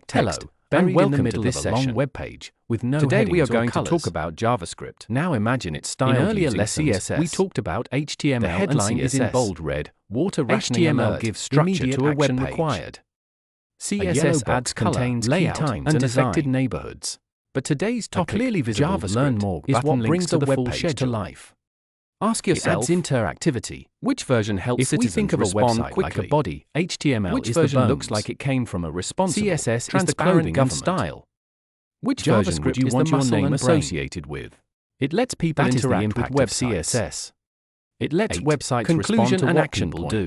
text buried in the middle of a long web page with no headings or colors. Today we are going to talk about JavaScript. Now imagine its style. In earlier lessons, CSS. We talked about HTML. The headline is in bold red. Water rationing HTML gives structure to a web page. Required. CSS adds contains layout and affected neighborhoods. But today's topic, clearly visible Learn More, is what brings the web page to life. Ask yourself, it adds interactivity. Which version helps citizens respond quickly? If we think of a website like a body, HTML is the bones. Looks like it came from a responsible, CSS is the clothing and style. Which version would you want your name associated with? It lets people interact with websites. CSS. It lets websites respond to what people do.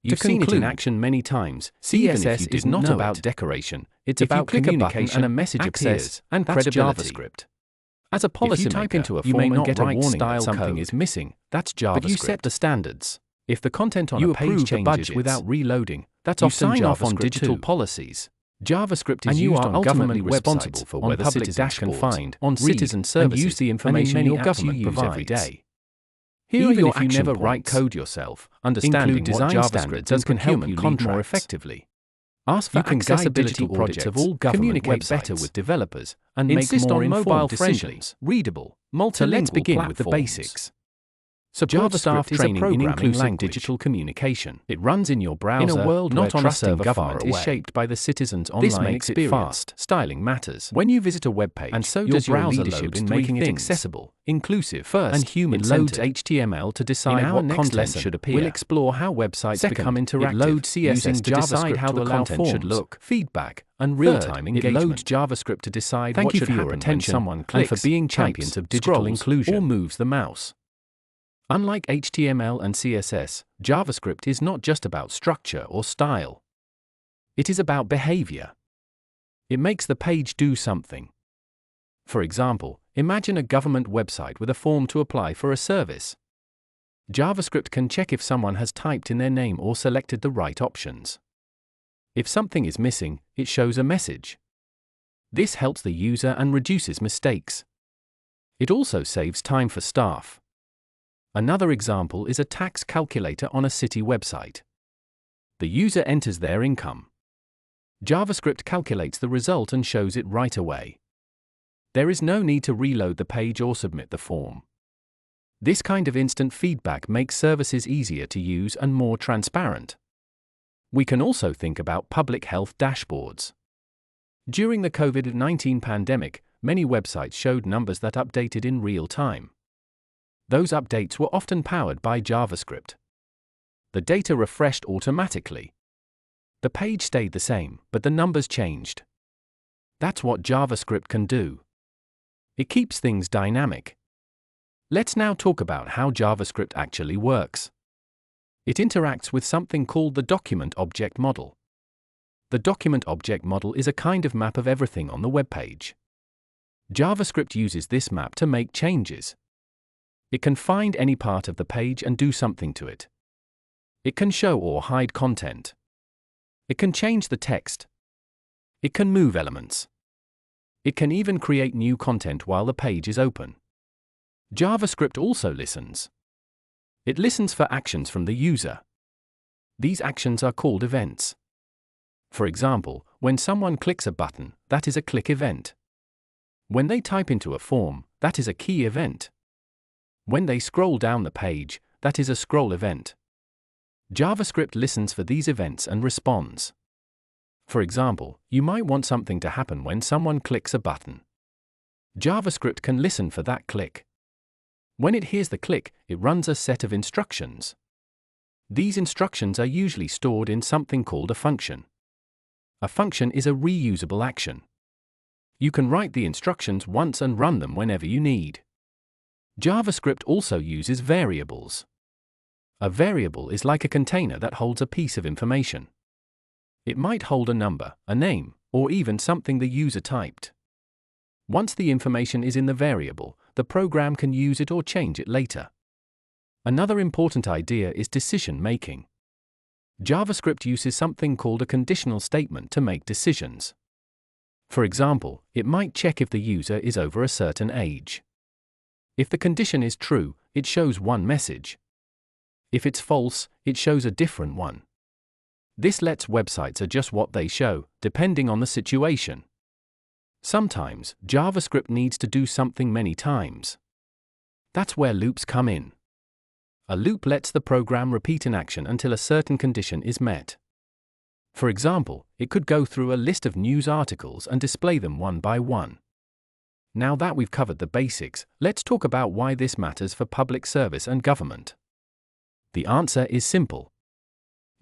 You've seen it in action many times. CSS is not about decoration. It's about communication and a message appears, and credibility. JavaScript. As a policymaker, you may not get a warning that something is missing. That's JavaScript. But you set the standards. If the content on a page changes without reloading, that's often JavaScript off on digital policies. JavaScript is used on government responsible for whether citizens can find on citizen services and use the information your government provides every day. Here are your action points. Even if you never write code yourself, understanding what JavaScript does can help you lead more effectively. Ask for accessibility audits of all government websites. Communicate better with developers and insist on mobile-friendly, readable, multilingual. So let's begin with the basics. JavaScript is a programming language. Digital communication. It runs in your browser, in a world not on a server government is shaped by the citizens' online experience. This makes it fast. Styling matters. When you visit a web page, and so does your browser leadership in making it accessible, inclusive, first, and human-centered. It loads HTML to decide what content should appear. We'll explore how websites become interactive. It loads CSS to decide how the content should look, feedback, and real-time engagement. It loads JavaScript to decide what should happen when someone clicks, and for being champions of digital inclusion, or moves the mouse. Unlike HTML and CSS, JavaScript is not just about structure or style. It is about behavior. It makes the page do something. For example, imagine a government website with a form to apply for a service. JavaScript can check if someone has typed in their name or selected the right options. If something is missing, it shows a message. This helps the user and reduces mistakes. It also saves time for staff. Another example is a tax calculator on a city website. The user enters their income. JavaScript calculates the result and shows it right away. There is no need to reload the page or submit the form. This kind of instant feedback makes services easier to use and more transparent. We can also think about public health dashboards. During the COVID-19 pandemic, many websites showed numbers that updated in real time. Those updates were often powered by JavaScript. The data refreshed automatically. The page stayed the same, but the numbers changed. That's what JavaScript can do. It keeps things dynamic. Let's now talk about how JavaScript actually works. It interacts with something called the document object model. The document object model is a kind of map of everything on the web page. JavaScript uses this map to make changes. It can find any part of the page and do something to it. It can show or hide content. It can change the text. It can move elements. It can even create new content while the page is open. JavaScript also listens. It listens for actions from the user. These actions are called events. For example, when someone clicks a button, that is a click event. When they type into a form, that is a key event. When they scroll down the page, that is a scroll event. JavaScript listens for these events and responds. For example, you might want something to happen when someone clicks a button. JavaScript can listen for that click. When it hears the click, it runs a set of instructions. These instructions are usually stored in something called a function. A function is a reusable action. You can write the instructions once and run them whenever you need. JavaScript also uses variables. A variable is like a container that holds a piece of information. It might hold a number, a name, or even something the user typed. Once the information is in the variable, the program can use it or change it later. Another important idea is decision-making. JavaScript uses something called a conditional statement to make decisions. For example, it might check if the user is over a certain age. If the condition is true, it shows one message. If it's false, it shows a different one. This lets websites adjust what they show, depending on the situation. Sometimes, JavaScript needs to do something many times. That's where loops come in. A loop lets the program repeat an action until a certain condition is met. For example, it could go through a list of news articles and display them one by one. Now that we've covered the basics, let's talk about why this matters for public service and government. The answer is simple.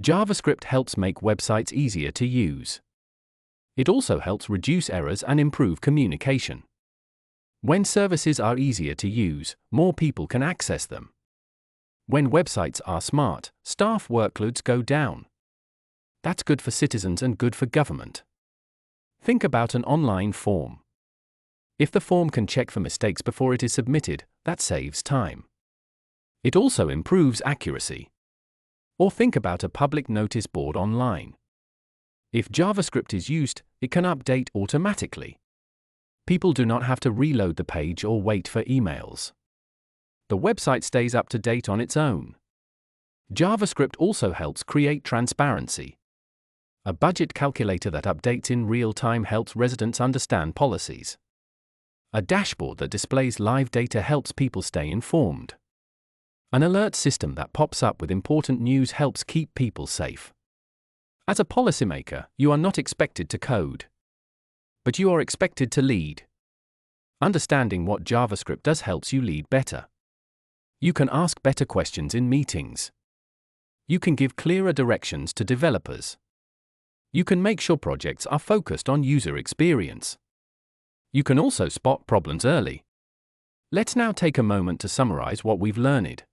JavaScript helps make websites easier to use. It also helps reduce errors and improve communication. When services are easier to use, more people can access them. When websites are smart, staff workloads go down. That's good for citizens and good for government. Think about an online form. If the form can check for mistakes before it is submitted, that saves time. It also improves accuracy. Or think about a public notice board online. If JavaScript is used, it can update automatically. People do not have to reload the page or wait for emails. The website stays up to date on its own. JavaScript also helps create transparency. A budget calculator that updates in real time helps residents understand policies. A dashboard that displays live data helps people stay informed. An alert system that pops up with important news helps keep people safe. As a policymaker, you are not expected to code. But you are expected to lead. Understanding what JavaScript does helps you lead better. You can ask better questions in meetings. You can give clearer directions to developers. You can make sure projects are focused on user experience. You can also spot problems early. Let's now take a moment to summarize what we've learned.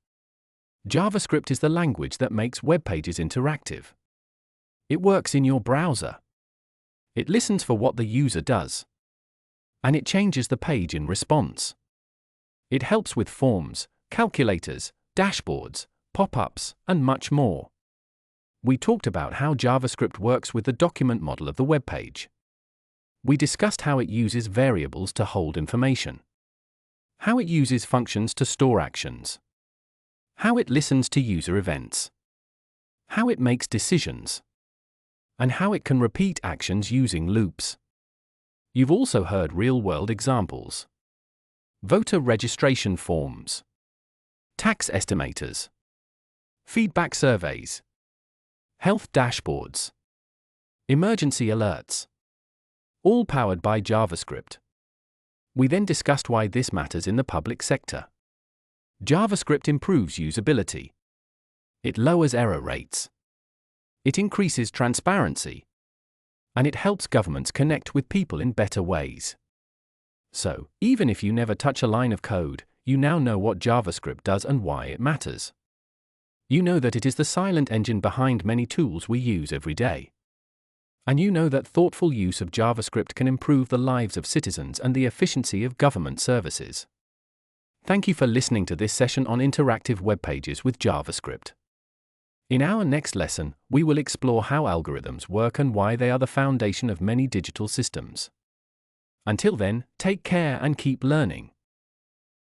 JavaScript is the language that makes web pages interactive. It works in your browser. It listens for what the user does. And it changes the page in response. It helps with forms, calculators, dashboards, pop-ups, and much more. We talked about how JavaScript works with the document model of the web page. We discussed how it uses variables to hold information. How it uses functions to store actions. How it listens to user events. How it makes decisions. And how it can repeat actions using loops. You've also heard real-world examples. Voter registration forms. Tax estimators. Feedback surveys. Health dashboards. Emergency alerts. All powered by JavaScript. We then discussed why this matters in the public sector. JavaScript improves usability. It lowers error rates. It increases transparency. And it helps governments connect with people in better ways. So, even if you never touch a line of code, you now know what JavaScript does and why it matters. You know that it is the silent engine behind many tools we use every day. And you know that thoughtful use of JavaScript can improve the lives of citizens and the efficiency of government services. Thank you for listening to this session on interactive web pages with JavaScript. In our next lesson, we will explore how algorithms work and why they are the foundation of many digital systems. Until then, take care and keep learning.